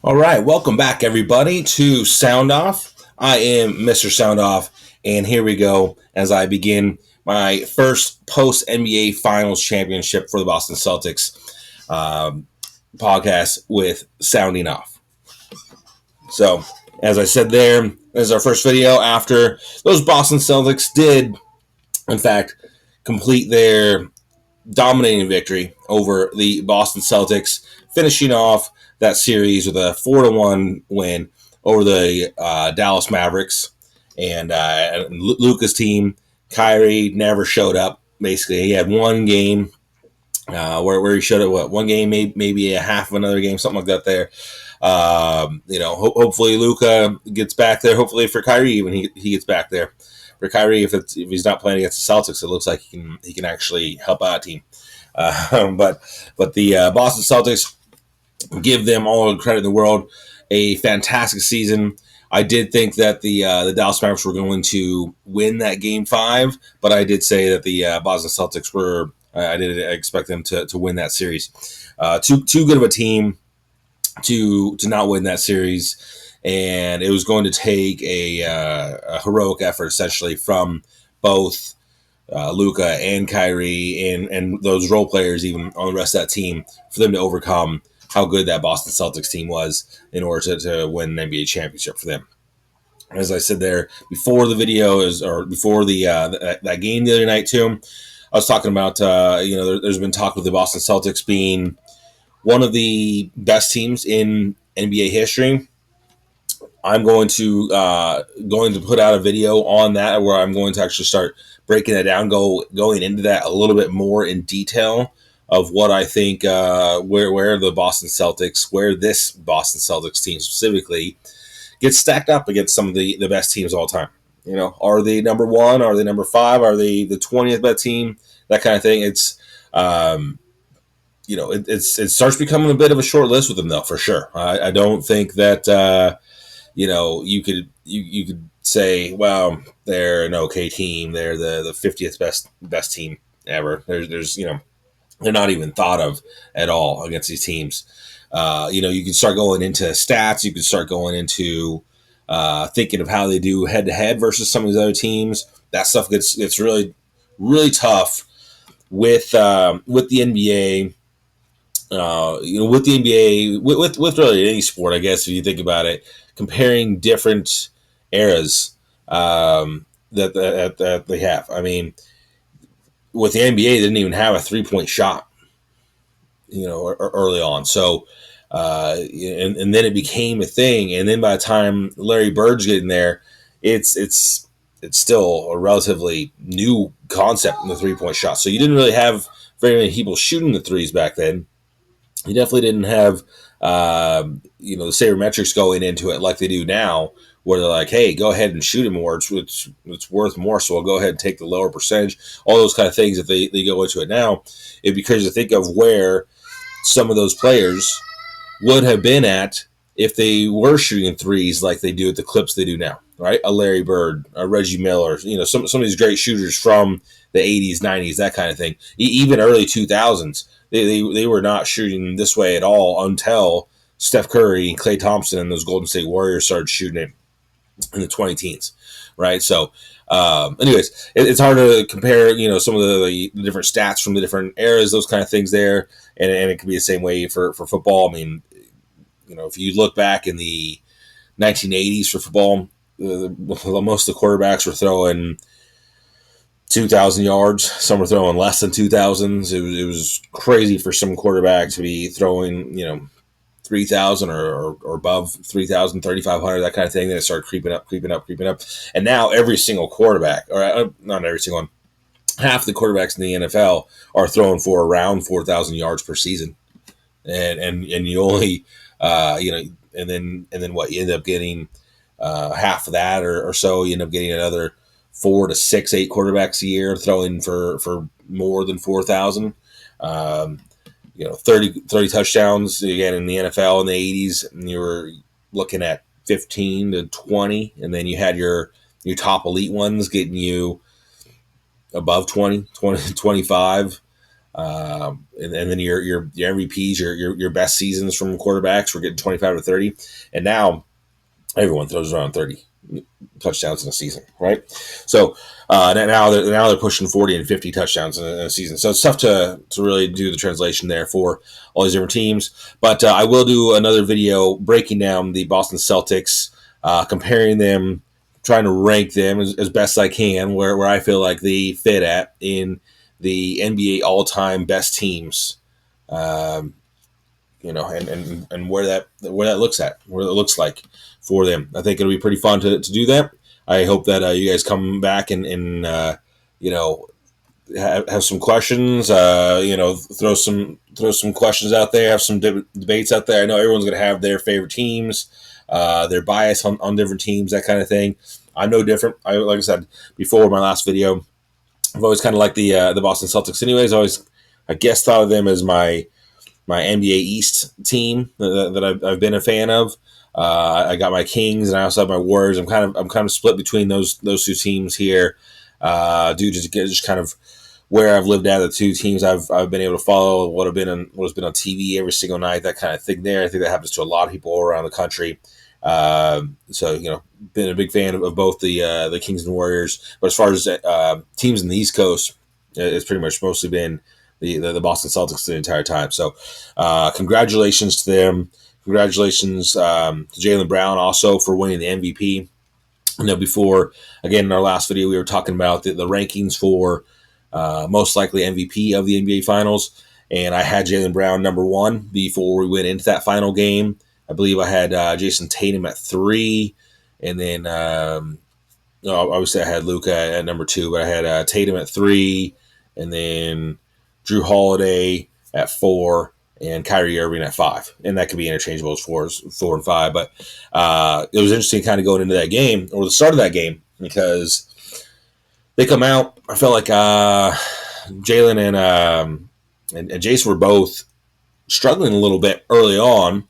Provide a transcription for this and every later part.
All right, welcome back, everybody, to SoundOff. I am Mr. SoundOff, and here we go as I begin my first post NBA Finals championship for the Boston Celtics podcast with Sounding Off. So, as I said, this is our first video after those Boston Celtics did, in fact, complete their dominating victory over the Boston Celtics, finishing off that series with a 4-1 win over the Dallas Mavericks. And Luka's team, Kyrie never showed up. Basically, he had one game where he showed up. One game, maybe a half of another game, something like that. There, hopefully Luka gets back there. Hopefully for Kyrie, even he gets back there. For Kyrie, if he's not playing against the Celtics, it looks like he can actually help out a team. But the Boston Celtics, give them all the credit in the world. A fantastic season. I did think that the Dallas Mavericks were going to win that Game 5, but I did say that the Boston Celtics were. I did expect them to win that series. Too good of a team to not win that series, and it was going to take a heroic effort, essentially, from both Luka and Kyrie and those role players, even on the rest of that team, for them to overcome how good that Boston Celtics team was in order to win an NBA championship for them. As I said there before the video before that game the other night too, I was talking about there's been talk of the Boston Celtics being one of the best teams in NBA history. I'm going to put out a video on that where I'm going to actually start breaking that down, going into that a little bit more in detail of what I think where the Boston Celtics, where this Boston Celtics team specifically gets stacked up against some of the best teams of all time. You know, are they number one? Are they number 5? Are they the 20th best team? That kind of thing. It's it starts becoming a bit of a short list with them, though, for sure. I don't think that you could say, well, they're an okay team. They're the 50th best team ever. There's they're not even thought of at all against these teams. You can start going into stats. You can start going into thinking of how they do head to head versus some of these other teams. That stuff gets really, really tough with the NBA. With the NBA, with really any sport, I guess, if you think about it, comparing different eras that they have. I mean, with the NBA, they didn't even have a 3-point shot, early on. So, and then it became a thing. And then by the time Larry Bird's getting there, it's still a relatively new concept in the 3-point shot. So you didn't really have very many people shooting the threes back then. You definitely didn't have, the sabermetrics going into it like they do now, where they're like, hey, go ahead and shoot it more. It's worth more, so I'll go ahead and take the lower percentage. All those kind of things that they go into it now. It because you think of where some of those players would have been at if they were shooting threes like they do at the clips they do now, right? A Larry Bird, a Reggie Miller, some of these great shooters from the 80s, 90s, that kind of thing. Even early 2000s. They were not shooting this way at all until Steph Curry and Klay Thompson and those Golden State Warriors started shooting it in the 2010s, right? So, anyways, it's hard to compare, some of the different stats from the different eras, those kind of things there, and it can be the same way for football. I mean, if you look back in the 1980s for football, most of the quarterbacks were throwing 2,000 yards. Some were throwing less than 2,000. It was crazy for some quarterbacks to be throwing, 3,000 or above 3,000, 3,500, that kind of thing. Then it started creeping up. And now every single quarterback, or not every single one, half the quarterbacks in the NFL are throwing for around 4,000 yards per season. And you only, and then what, you end up getting half of that or so. You end up getting another 4 to 6, 8 quarterbacks a year throwing for more than 4,000. 30 touchdowns again in the NFL in the 80s. And you were looking at 15 to 20, and then you had your top elite ones getting you above 20, 25. And then your MVPs, your best seasons from quarterbacks were getting 25 to 30, and now everyone throws around 30 touchdowns in a season, right? So now they're pushing 40 and 50 touchdowns in a season. So it's tough to really do the translation there for all these different teams. But I will do another video breaking down the Boston Celtics, comparing them, trying to rank them as best I can, where I feel like they fit at in the NBA all-time best teams. And where that looks like for them. I think it'll be pretty fun to do that. I hope that you guys come back and have some questions. Throw some questions out there. Have some debates out there. I know everyone's going to have their favorite teams, their bias on different teams, that kind of thing. I'm no different. Like I said before, my last video, I've always kind of liked the Boston Celtics. Anyways, I guess thought of them as my NBA East team that I've been a fan of. I got my Kings and I also have my Warriors. I'm kind of split between those two teams here, due to just kind of where I've lived at. The two teams I've been able to follow, what has been on TV every single night, that kind of thing. There, I think that happens to a lot of people around the country. So been a big fan of both the Kings and Warriors. But as far as teams in the East Coast, it's pretty much mostly been the Boston Celtics the entire time. So congratulations to them. Congratulations to Jaylen Brown also for winning the MVP. Before, again, in our last video, we were talking about the rankings for most likely MVP of the NBA Finals. And I had Jaylen Brown number 1 before we went into that final game. I believe I had Jason Tatum at 3. And then, obviously I had Luka at number 2, but I had Tatum at 3. And then Drew Holiday at 4, and Kyrie Irving at 5. And that could be interchangeable as 4 and 5. But it was interesting kind of going into that game, or the start of that game, because they come out. I felt like Jalen and Jason were both struggling a little bit early on.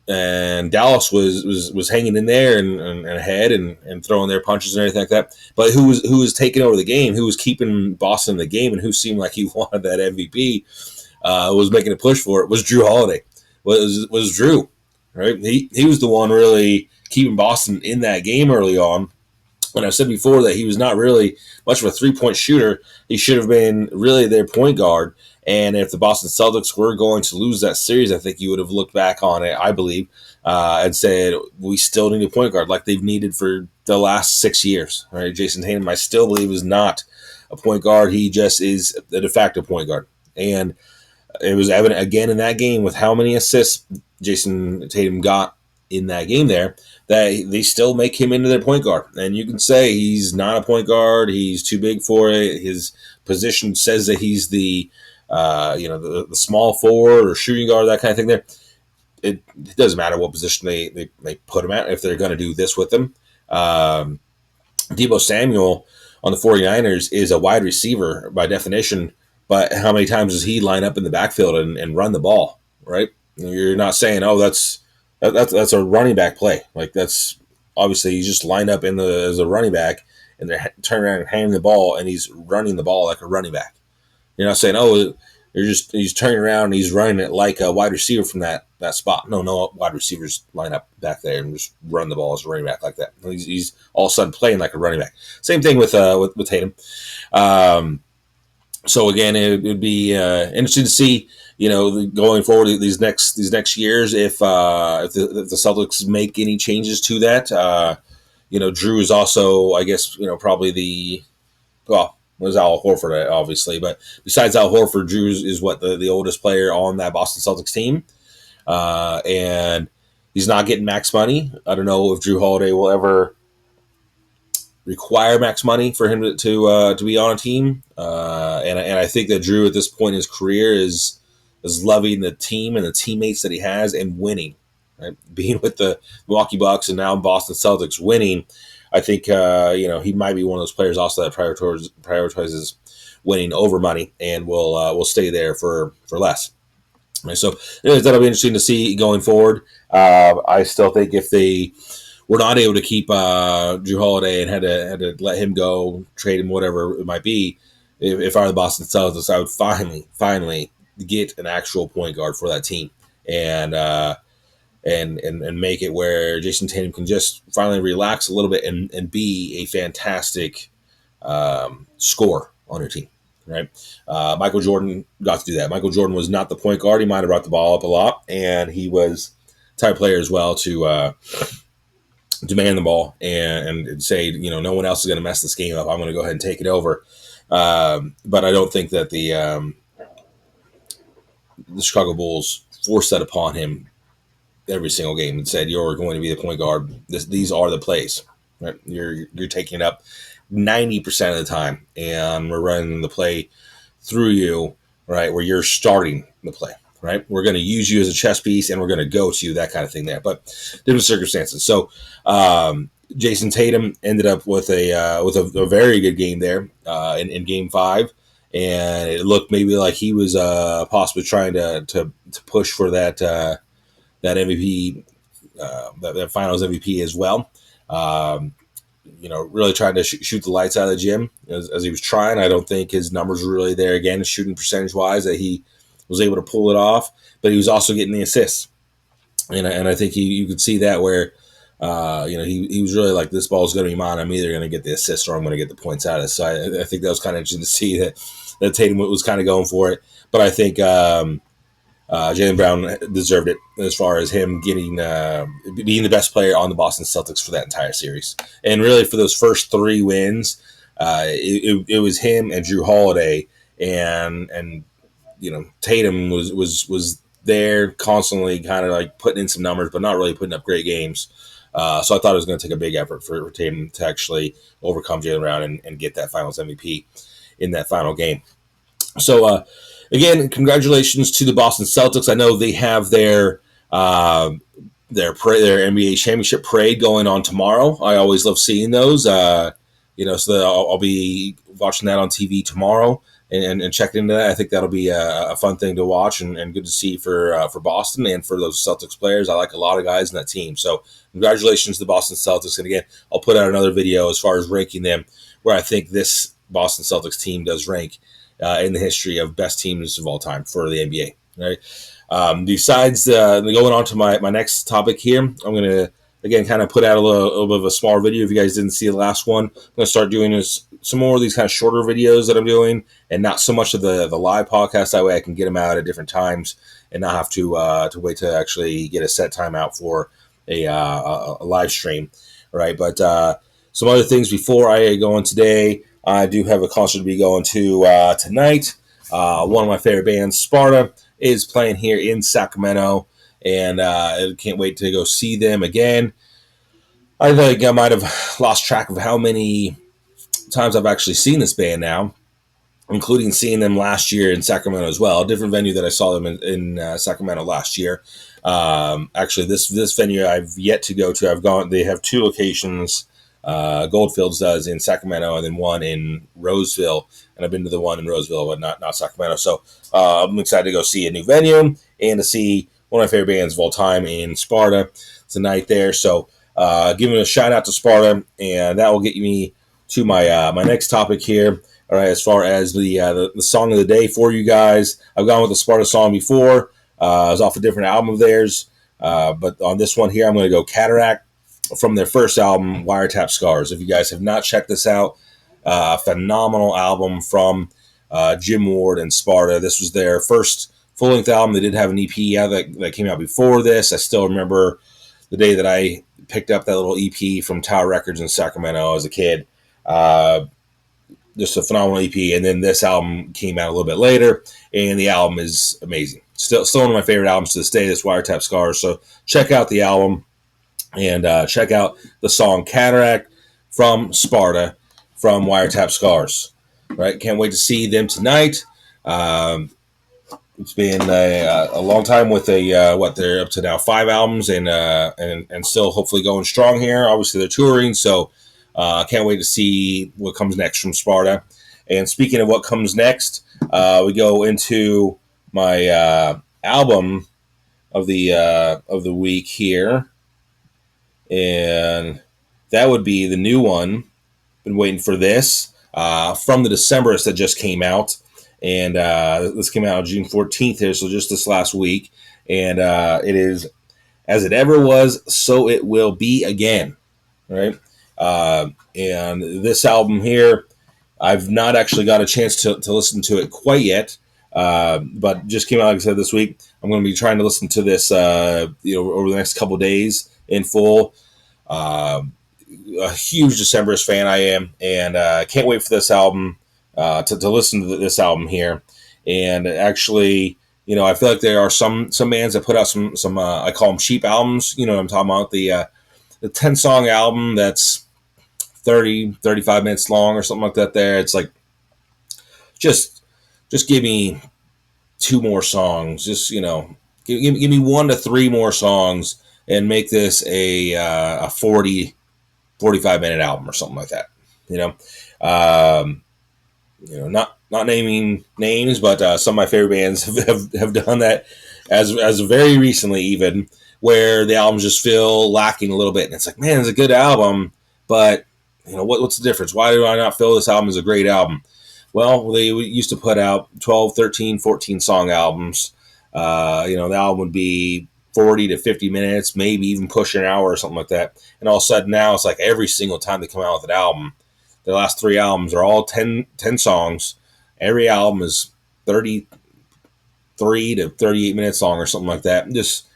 And Dallas was hanging in there and ahead and throwing their punches and everything like that. But who was taking over the game, who was keeping Boston in the game, and who seemed like he wanted that MVP, was making a push for it, was Drew Holiday. Was Drew, right? He was the one really keeping Boston in that game early on. And I've said before that he was not really much of a three-point shooter. He should have been really their point guard. And if the Boston Celtics were going to lose that series, I think you would have looked back on it, I believe, and said, we still need a point guard like they've needed for the last 6 years. Right? Jason Tatum, I still believe, is not a point guard. He just is a de facto point guard. And it was evident again in that game with how many assists Jason Tatum got in that game there, that they still make him into their point guard. And you can say he's not a point guard. He's too big for it. His position says that he's the small forward or shooting guard, that kind of thing there. It doesn't matter what position they put him at if they're going to do this with him. Deebo Samuel on the 49ers is a wide receiver by definition, but how many times does he line up in the backfield and run the ball, right? You're not saying, oh, that's a running back play. Like, that's obviously he's just lined up as a running back, and they're turning around and handing the ball, and he's running the ball like a running back. You're not saying, oh, he's turning around and he's running it like a wide receiver from that spot. No wide receivers line up back there and just run the ball as a running back like that. He's all of a sudden playing like a running back. Same thing with Tatum. So again, it would be interesting to see, going forward these next years if the Celtics make any changes to that. Drew is also, I guess, probably was Al Horford, obviously, but besides Al Horford, Drew is what the oldest player on that Boston Celtics team, and he's not getting max money. I don't know if Drew Holiday will ever require max money for him to be on a team, and I think that Drew at this point in his career is loving the team and the teammates that he has and winning, right? Being with the Milwaukee Bucks and now Boston Celtics, winning. I think he might be one of those players also that prioritizes winning over money and will stay there for less. Right, so anyways, that'll be interesting to see going forward. I still think if they were not able to keep Drew Holiday and had to let him go, trade him, whatever it might be, if I were the Boston Celtics, I would finally get an actual point guard for that team, and and make it where Jason Tatum can just finally relax a little bit and be a fantastic scorer on your team. Right, Michael Jordan got to do that. Michael Jordan was not the point guard; he might have brought the ball up a lot, and he was type player as well to demand the ball and say, no one else is going to mess this game up. I'm going to go ahead and take it over. But I don't think that the Chicago Bulls forced that upon him every single game and said, "You're going to be the point guard. These are the plays. Right? You're taking it up 90% of the time, and we're running the play through you, right? Where you're starting the play." Right, we're going to use you as a chess piece, and we're going to go to you, that kind of thing there. But different circumstances. So Jason Tatum ended up with a very good game there in Game 5, and it looked maybe like he was possibly trying to push for that MVP, that Finals MVP as well. Really trying to shoot the lights out of the gym as he was trying. I don't think his numbers were really there again, shooting percentage wise, that he was able to pull it off, but he was also getting the assists, and I think you could see that where he was really like, this ball is going to be mine. I'm either going to get the assist or I'm going to get the points out of it. So I think that was kind of interesting to see that Tatum was kind of going for it, but I think Jaylen Brown deserved it as far as him getting being the best player on the Boston Celtics for that entire series, and really for those first 3 wins, it was him and Drew Holiday, and Tatum was there constantly, kind of like putting in some numbers, but not really putting up great games. So I thought it was going to take a big effort for Tatum to actually overcome Jaylen Brown and get that Finals MVP in that final game. So again, congratulations to the Boston Celtics. I know they have their NBA championship parade going on tomorrow. I always love seeing those. So I'll be watching that on TV tomorrow and checking into that. I think that'll be a fun thing to watch and good to see for Boston and for those Celtics players. I like a lot of guys in that team. So congratulations to the Boston Celtics. And again, I'll put out another video as far as ranking them, where I think this Boston Celtics team does rank in the history of best teams of all time for the NBA. Right. Besides going on to my next topic here, I'm going to again kind of put out a little bit of a smaller video. If you guys didn't see the last one, I'm going to start doing some more of these kind of shorter videos that I'm doing, and not so much of the live podcast. That way I can get them out at different times and not have to wait to actually get a set time out for a live stream. Right. But some other things before I go on today. I do have a concert to be going to tonight. One of my favorite bands, Sparta, is playing here in Sacramento, and I can't wait to go see them again. I think I might have lost track of how many times I've actually seen this band now, including seeing them last year in Sacramento as well. A different venue that I saw them in Sacramento last year. Actually, this venue I've yet to go to. I've gone. They have 2 locations. Goldfields does in Sacramento, and then one in Roseville. And I've been to the one in Roseville, but not Sacramento. So I'm excited to go see a new venue and to see one of my favorite bands of all time in Sparta tonight there. So giving a shout out to Sparta, and that will get me to my my next topic here. All right, as far as the song of the day for you guys, I've gone with the Sparta song before. It was off a different album of theirs, but on this one here, I'm going to go Cataract from their first album, Wiretap Scars. If you guys have not checked this out, phenomenal album from Jim Ward and Sparta. This was their first full-length album. They did have an EP out that came out before this. I still remember the day that I picked up that little EP from Tower Records in Sacramento as a kid. Just a phenomenal EP. And then this album came out a little bit later, and the album is amazing. Still one of my favorite albums to this day, this Wiretap Scars. So check out the album. And check out the song Cataract from Sparta from Wiretap Scars. Right? Can't wait to see them tonight. It's been a long time with they're up to now 5 albums and still hopefully going strong here. Obviously they're touring, so can't wait to see what comes next from Sparta. And speaking of what comes next, we go into my album of the week here. And that would be the new one. Been waiting for this. from the Decemberists that just came out. And this came out on June 14th here, so just this last week. And it is As It Ever Was, So It Will Be Again. Right? And this album here, I've not actually got a chance to listen to it quite yet, but just came out, like I said, this week. I'm going to be trying to listen to this over the next couple of days in full. A huge Decemberist fan I am, and can't wait for this album, to listen to this album here. And actually, I feel like there are some bands that put out some I call them cheap albums. I'm talking about the 10-song album that's 35 minutes long or something like that. There, it's like just give me 2 more songs. Just give me 1 to 3 more songs and make this a 45-minute album or something like that. Not naming names, but some of my favorite bands have done that as very recently, even, where the albums just feel lacking a little bit, and it's like, man, it's a good album, but what's the difference? Why do I not feel this album is a great album? Well, they used to put out 12, 13, 14 song albums. The album would be 40 to 50 minutes, maybe even push an hour or something like that. And all of a sudden now it's like every single time they come out with an album, their last 3 albums are all 10 songs. Every album is 33 to 38 minutes long or something like that. Just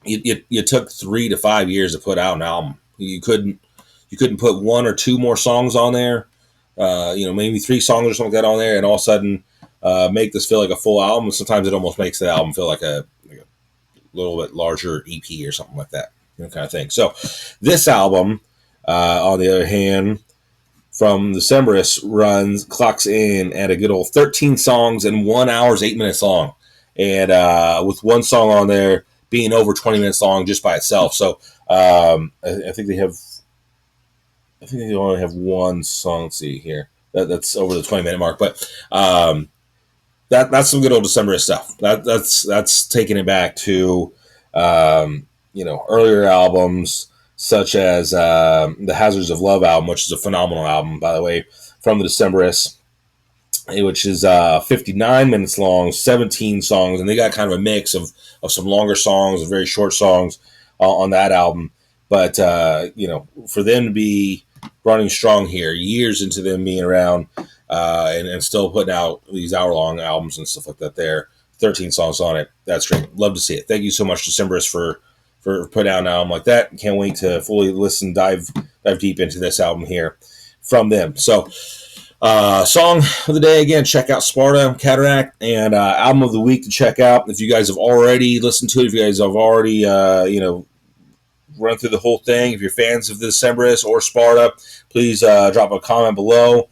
you took 3 to 5 years to put out an album. You couldn't put 1 or 2 more songs on there, maybe 3 songs or something like that on there, and all of a sudden make this feel like a full album. Sometimes it almost makes the album feel like a little bit larger EP or something like that, kind of thing. So this album, on the other hand, from Decemberists, clocks in at a good old 13 songs and 1 hour 8 minutes long, and with 1 song on there being over 20 minutes long just by itself. So I think they only have 1 song. Let's see here. That's over the 20-minute mark, but that's some good old Decemberist stuff. That's taking it back to earlier albums, such as the Hazards of Love album, which is a phenomenal album, by the way, from the Decemberists, which is 59 minutes long, 17 songs, and they got kind of a mix of some longer songs and very short songs on that album. But for them to be running strong here, years into them being around, and still putting out these hour-long albums and stuff like that, there, 13 songs on it, that's great. Love to see it. Thank you so much, Decemberists, for putting out an album like that. Can't wait to fully listen, dive deep into this album here from them. So, song of the day, again, check out Sparta, Cataract, and album of the week to check out. If you guys have already listened to it, if you guys have already, run through the whole thing, if you're fans of the Decemberists or Sparta, please drop a comment below,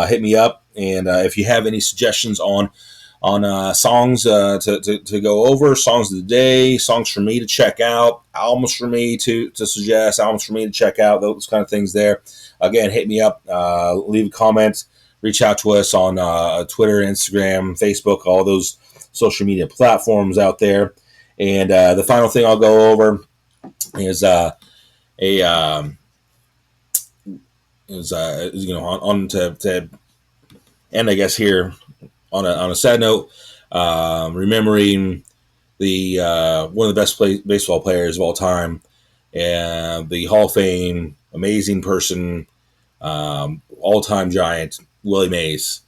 hit me up, and if you have any suggestions on songs to go over, songs of the day, songs for me to check out, albums for me to suggest, albums for me to check out, those kind of things there. Again, hit me up, leave a comment, reach out to us on Twitter, Instagram, Facebook, all those social media platforms out there. And the final thing I'll go over is on to end, I guess, here on a sad note, remembering the one of the best baseball players of all time, and the Hall of Fame, amazing person, all-time Giant, Willie Mays,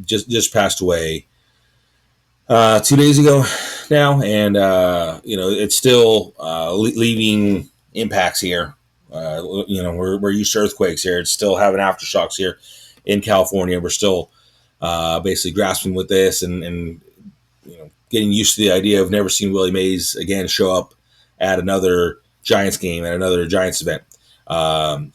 just passed away 2 days ago now, and it's still leaving impacts here. We're used to earthquakes here. It's still having aftershocks here in California. We're still basically grasping with this and getting used to the idea of never seeing Willie Mays again show up at another Giants game, at another Giants event. And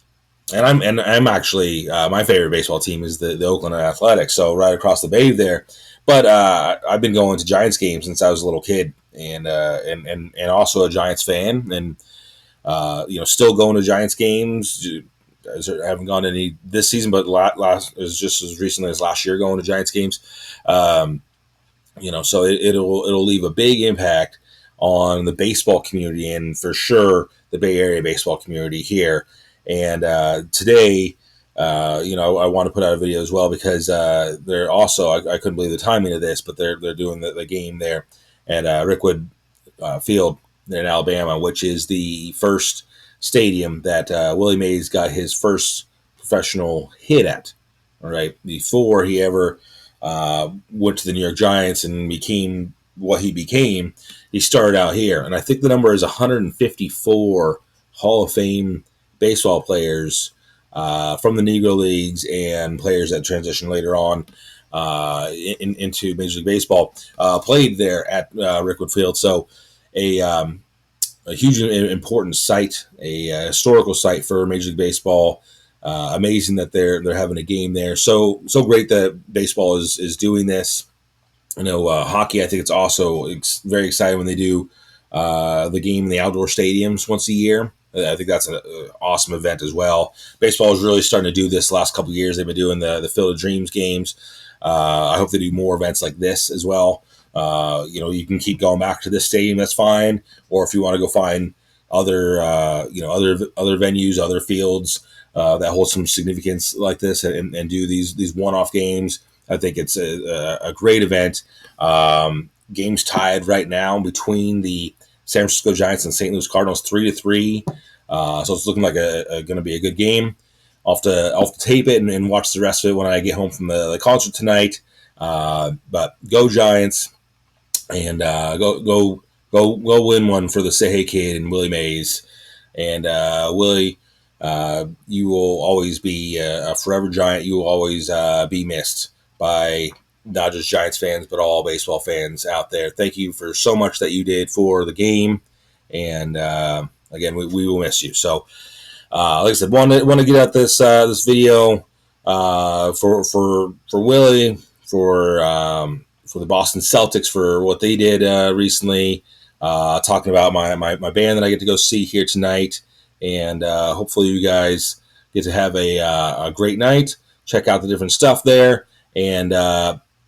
I'm actually my favorite baseball team is the Oakland Athletics, so right across the bay there. But I've been going to Giants games since I was a little kid, and also a Giants fan, and still going to Giants games. I haven't gone to any this season, but last is just as recently as last year going to Giants games. So it'll leave a big impact on the baseball community, and for sure the Bay Area baseball community here. And today, I want to put out a video as well because they're also I couldn't believe the timing of this, but they're doing the game there at Rickwood Field in Alabama, which is the first stadium that Willie Mays got his first professional hit at. All right, before he ever went to the New York Giants and became what he became, he started out here, and I think the number is 154 Hall of Fame baseball players from the Negro Leagues and players that transitioned later on into Major League Baseball played there at Rickwood Field. So a huge important site, a historical site for Major League Baseball. Amazing that they're having a game there. So great that baseball is doing this. I know hockey. I think it's also very exciting when they do the game in the outdoor stadiums once a year. I think that's an awesome event as well. Baseball is really starting to do this the last couple of years. They've been doing the Field of Dreams games. I hope they do more events like this as well. You can keep going back to this stadium. That's fine. Or if you want to go find other venues, other fields that hold some significance like this, and do these one-off games. I think it's a great event. Games tied right now between the San Francisco Giants and St. Louis Cardinals 3-3. So it's looking like going to be a good game. I'll have to tape it and watch the rest of it when I get home from the concert tonight. But go Giants, and go win one for the Say Hey Kid and Willie Mays. And Willie, you will always be a forever Giant. You will always be missed by not just Giants fans, but all baseball fans out there. Thank you for so much that you did for the game. And again, we will miss you. So, like I said, want to get out this video for Willie, for the Boston Celtics, for what they did recently. Talking about my band that I get to go see here tonight, and hopefully you guys get to have a great night. Check out the different stuff there, and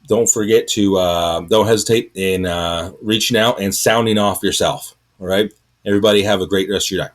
don't forget to don't hesitate in reaching out and sounding off yourself. All right, everybody, have a great rest of your night.